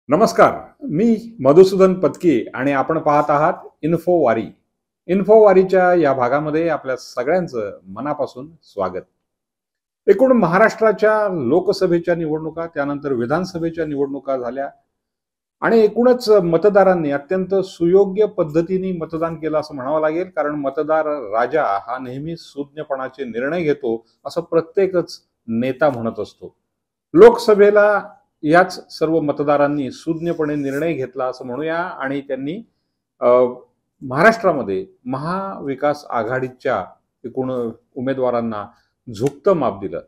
नमस्कार. मी मधुसूदन पत्की आणि आपण पाहत आहात इन्फोवारी. इन्फोवारीच्या या भागामध्ये आपल्या सगळ्यांचं मनापासून स्वागत. एकूण महाराष्ट्राच्या लोकसभेच्या निवडणुका, त्यानंतर विधानसभेच्या निवडणुका झाल्या आणि एकूणच मतदारांनी अत्यंत सुयोग्य पद्धतीने मतदान केलं असं म्हणावं लागेल. कारण मतदार राजा हा नेहमी सुज्ञपणाचे निर्णय घेतो असं प्रत्येकच नेता म्हणत असतो. लोकसभेला याच सर्व मतदारांनी सुज्ञपणे निर्णय घेतला असं म्हणूया आणि त्यांनी महाराष्ट्रामध्ये महाविकास आघाडीच्या एकूण उमेदवारांना झुकतं माप दिलं.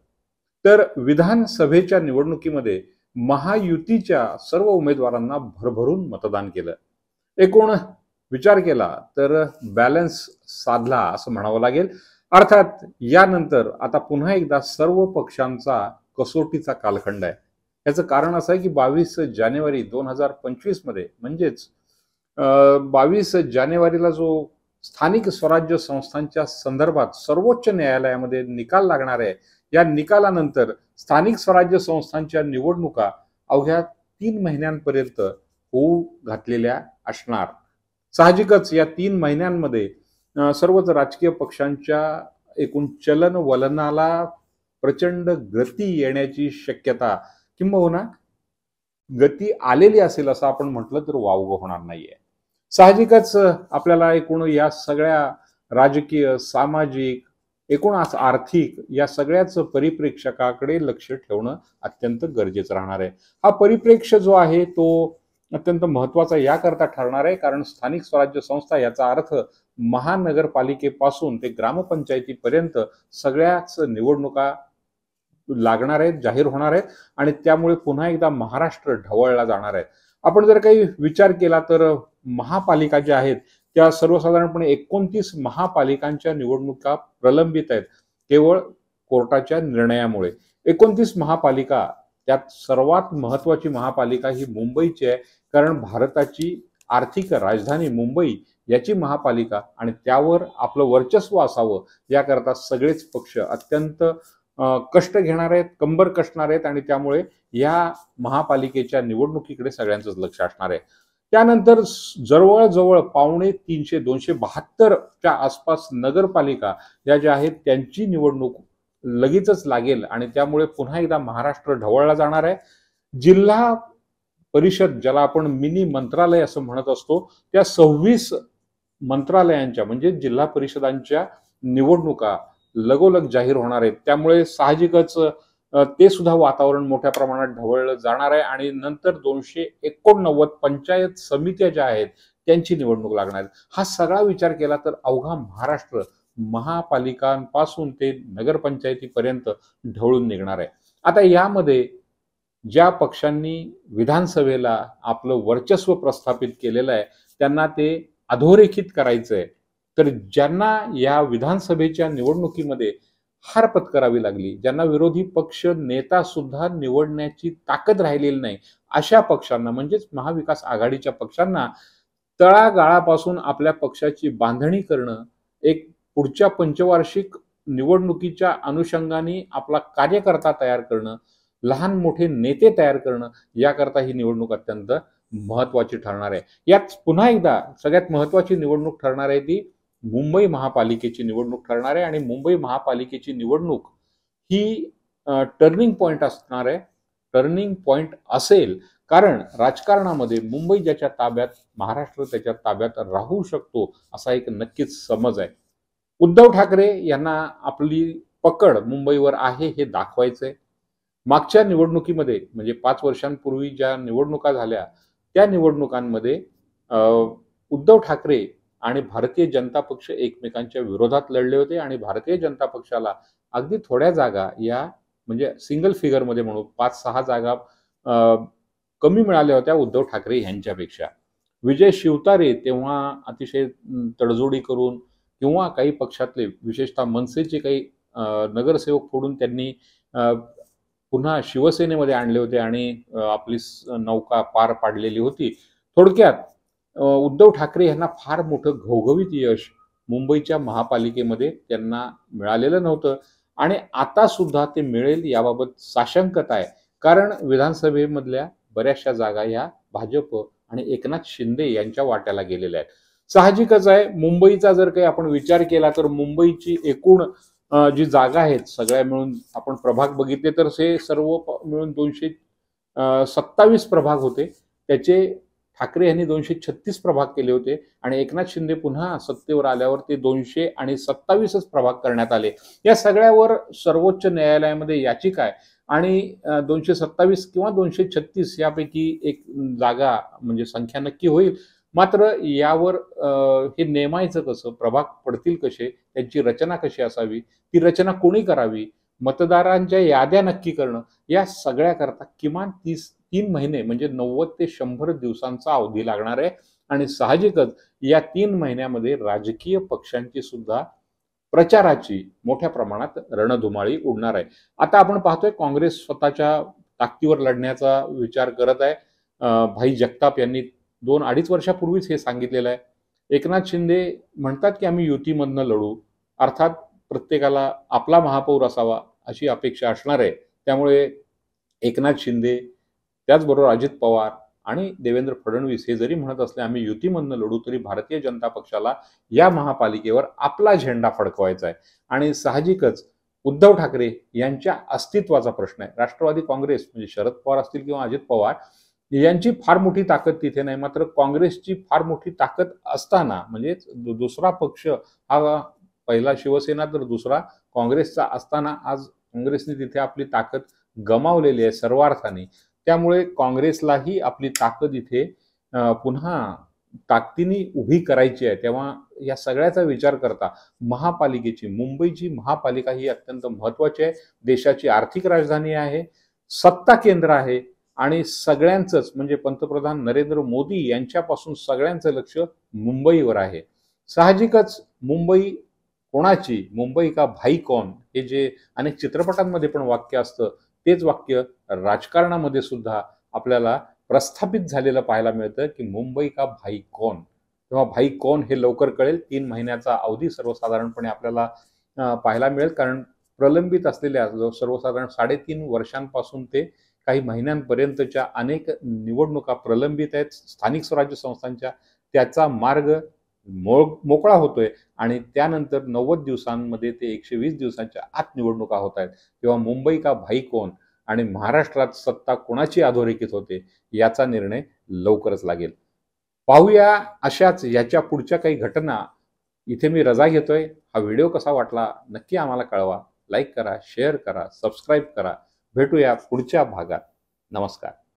तर विधानसभेच्या निवडणुकीमध्ये महायुतीच्या सर्व उमेदवारांना भरभरून मतदान केलं. एकूण विचार केला तर बॅलन्स साधला असं म्हणावं लागेल. अर्थात यानंतर आता पुन्हा एकदा सर्व पक्षांचा कसोटीचा कालखंड आहे. याचं कारण असं आहे की 22 जानेवारी 2025 मध्ये म्हणजेच 22 जानेवारीला जो स्थानिक स्वराज्य संस्थांच्या संदर्भात सर्वोच्च न्यायालयामध्ये निकाल लागणार आहे, या निकालानंतर स्थानिक स्वराज्य संस्थांच्या निवडणुका अवघ्या 3 महिन्यांपर्यंत होऊ घातलेल्या असणार. साहजिकच या 3 महिन्यांमध्ये सर्वच राजकीय पक्षांच्या एकूण चलन वलनाला प्रचंड गती येण्याची शक्यता किंबहुना गती आलेली असेल असं आपण म्हटलं तर वावगं होणार नाहीये. साहजिकच आपल्याला एकूण या सगळ्या राजकीय, सामाजिक, एकूण आर्थिक या सगळ्याच परिप्रेक्षकाकडे लक्ष ठेवणं अत्यंत गरजेचं राहणार आहे. हा परिप्रेक्ष्य जो आहे तो अत्यंत महत्वाचा याकरता ठरणार आहे कारण स्थानिक स्वराज्य संस्था याचा अर्थ महानगरपालिकेपासून ते ग्रामपंचायतीपर्यंत सगळ्याच निवडणुका लागणार आहेत, जाहीर होणार आहेत आणि त्यामुळे पुन्हा एकदा महाराष्ट्र ढवळला जाणार आहे. आपण जर काही विचार केला तर महापालिका ज्या आहेत त्या सर्वसाधारणपणे 29 महापालिकांच्या निवडणुका प्रलंबित आहेत केवळ कोर्टाच्या निर्णयामुळे. 29 महापालिका, त्यात सर्वात महत्वाची महापालिका ही मुंबईची आहे कारण भारताची आर्थिक राजधानी मुंबई याची महापालिका आणि त्यावर आपलं वर्चस्व असावं याकरता सगळेच पक्ष अत्यंत कष्ट घेणार आहेत, कंबर कसणार आहेत आणि त्यामुळे या महापालिकेच्या निवडणुकीकडे सगळ्यांचंच लक्ष असणार आहे. त्यानंतर जवळजवळ 272 च्या आसपास नगरपालिका या ज्या आहेत त्यांची निवडणूक लगेचच लागेल आणि त्यामुळे पुन्हा एकदा महाराष्ट्र ढवळला जाणार आहे. जिल्हा परिषद ज्याला आपण मिनी मंत्रालय असं म्हणत असतो त्या 26 मंत्रालयांच्या म्हणजे जिल्हा परिषदांच्या निवडणुका लगोलग जाहीर होणार आहेत. त्यामुळे साहजिकच ते सुद्धा वातावरण मोठ्या प्रमाणात ढवळलं जाणार आहे आणि नंतर 289 पंचायत समित्या ज्या आहेत त्यांची निवडणूक लागणार आहे. हा सगळा विचार केला तर अवघा महाराष्ट्र महापालिकांपासून ते नगरपंचायतीपर्यंत ढवळून निघणार आहे. आता यामध्ये ज्या पक्षांनी विधानसभेला आपलं वर्चस्व प्रस्थापित केलेलं आहे त्यांना ते अधोरेखित करायचं आहे. तर ज्यांना या विधानसभेच्या निवडणुकीमध्ये हार पत्करावी लागली, ज्यांना विरोधी पक्ष नेता सुद्धा निवडण्याची ताकद राहिलेली नाही, अशा पक्षांना म्हणजेच महाविकास आघाडीच्या पक्षांना तळागाळापासून आपल्या पक्षाची बांधणी करणं, एक पुढच्या पंचवार्षिक निवडणुकीच्या अनुषंगाने आपला कार्यकर्ता तयार करणं, लहान मोठे नेते तयार करणं याकरता ही निवडणूक अत्यंत महत्वाची ठरणार आहे. यात पुन्हा एकदा सगळ्यात महत्वाची निवडणूक ठरणार आहे ती मुंबई महापालिकेची निवडणूक ठरणार आहे आणि मुंबई महापालिकेची निवडणूक ही टर्निंग पॉइंट असणार आहे. टर्निंग पॉइंट असेल कारण राजकारणामध्ये मुंबई ज्याच्या ताब्यात, महाराष्ट्र त्याच्या ताब्यात राहू शकतो असा एक नक्कीच समज आहे. उद्धव ठाकरे यांना आपली पकड मुंबईवर आहे हे दाखवायचंय. मागच्या निवडणुकीमध्ये म्हणजे 5 वर्षांपूर्वी ज्या निवडणुका झाल्या त्या निवडणुकांमध्ये उद्धव ठाकरे आणि भारतीय जनता पक्ष एकमेकांच्या विरोधात लढले होते आणि भारतीय जनता पक्षाला अगदी थोड्या जागा या म्हणजे सिंगल फिगरमध्ये म्हणू 5-6 जागा कमी मिळाल्या होत्या उद्धव ठाकरे यांच्यापेक्षा. विजय शिवतारे तेव्हा अतिशय तडजोडी करून किंवा काही पक्षातले विशेषतः मनसेचे काही नगरसेवक फोडून त्यांनी पुन्हा शिवसेनेमध्ये आणले होते आणि आपली नौका पार पाडलेली होती. थोडक्यात उद्धव ठाकरे यांना फार मोठं घवघवीत यश मुंबईच्या महापालिकेमध्ये त्यांना मिळालेलं नव्हतं आणि आता सुद्धा ते मिळेल याबाबत साशंकता आहे. कारण विधानसभेमधल्या बऱ्याचशा जागा या भाजप आणि एकनाथ शिंदे यांच्या वाट्याला गेलेल्या आहेत. साहजिकच आहे, मुंबईचा जर काही आपण विचार केला तर मुंबईची एकूण जी जागा आहेत सगळ्या मिळून आपण प्रभाग बघितले तर हे सर्व मिळून 227 प्रभाग होते. त्याचे ठाकरे यांनी 236 प्रभाग केले होते आणि एकनाथ शिंदे पुन्हा सत्तेवर आल्यावर ते 227च प्रभाग करण्यात आले. या सगळ्यावर सर्वोच्च न्यायालयामध्ये याचिका आहे आणि 227 किंवा 236 यापैकी एक जागा म्हणजे संख्या नक्की होईल. मात्र यावर हे नेमायचं कसं, प्रभाग पडतील कसे, त्यांची रचना कशी असावी, ती रचना कोणी करावी, मतदारांच्या याद्या नक्की करणं, या सगळ्याकरता किमान 3 महिने म्हणजे 90 ते 100 दिवसांचा अवधी लागणार आहे. आणि साहजिकच या 3 महिन्यामध्ये राजकीय पक्षांची सुद्धा प्रचाराची मोठ्या प्रमाणात रणधुमाळी उडणार आहे. आता आपण पाहतोय काँग्रेस स्वतःच्या ताकदीवर लढण्याचा विचार करत आहे. भाई जगताप यांनी 2-2.5 वर्षापूर्वीच हे सांगितलेलं आहे. एकनाथ शिंदे म्हणतात की आम्ही युतीमधनं लढू. अर्थात प्रत्येकाला आपला महापौर असावा अशी अपेक्षा असणार आहे. त्यामुळे एकनाथ शिंदे त्याचबरोबर अजित पवार आणि देवेंद्र फडणवीस हे जरी म्हणत असले आम्ही युतीमधनं लढू, तरी भारतीय जनता पक्षाला या महापालिकेवर आपला झेंडा फडकवायचा आहे. आणि साहजिकच उद्धव ठाकरे यांच्या अस्तित्वाचा प्रश्न आहे. राष्ट्रवादी काँग्रेस म्हणजे शरद पवार असतील किंवा अजित पवार यांची फार मोठी ताकद तिथे नाही. मात्र काँग्रेसची फार मोठी ताकद असताना म्हणजे दुसरा पक्ष हा पहिला शिवसेना तर दुसरा काँग्रेसचा असताना आज काँग्रेसने तिथे आपली ताकद गमावलेली आहे सर्वार्थाने. त्यामुळे काँग्रेसलाही आपली ताकद इथे पुन्हा ताकदीने उभी करायची आहे. तेव्हा या सगळ्याचा विचार करता महापालिकेची, मुंबईची महापालिका ही अत्यंत महत्वाची आहे. देशाची आर्थिक राजधानी आहे, सत्ता केंद्र आहे आणि सगळ्यांचंच म्हणजे पंतप्रधान नरेंद्र मोदी यांच्यापासून सगळ्यांचं लक्ष मुंबईवर आहे. साहजिकच मुंबई कोणाची, मुंबई का भाई कौन, हे जे अनेक चित्रपटांमध्ये पण वाक्य असतं तेच वाक्य राजकारणामध्ये सुद्धा आपल्याला प्रस्थापित झालेलं पाहायला मिळतं की मुंबई का भाई कौन. तेव्हा भाई कौन हे लवकर कळेल. 3 महिन्याचा अवधी सर्वसाधारणपणे आपल्याला पाहायला मिळेल. कारण प्रलंबित असलेल्या सर्वसाधारण 3.5 वर्षांपासून ते काही महिन्यांपर्यंतच्या अनेक निवडणुका प्रलंबित आहेत स्थानिक स्वराज्य संस्थांच्या. त्याचा मार्ग मोकळा होतोय आणि त्यानंतर 90 दिवसांमध्ये ते 120 दिवसांच्या आत निवडणुका होत आहेत. तेव्हा मुंबई का भाई कौन आणि महाराष्ट्रात सत्ता कोणाची अधोरेखित होते याचा निर्णय लवकरच लागेल. पाहूया अशाच याच्या पुढच्या काही घटना. इथे मी रजा घेतोय. हा व्हिडिओ कसा वाटला नक्की आम्हाला कळवा. लाईक करा, शेअर करा, सबस्क्राईब करा. भेटूया पुढच्या भागात. नमस्कार.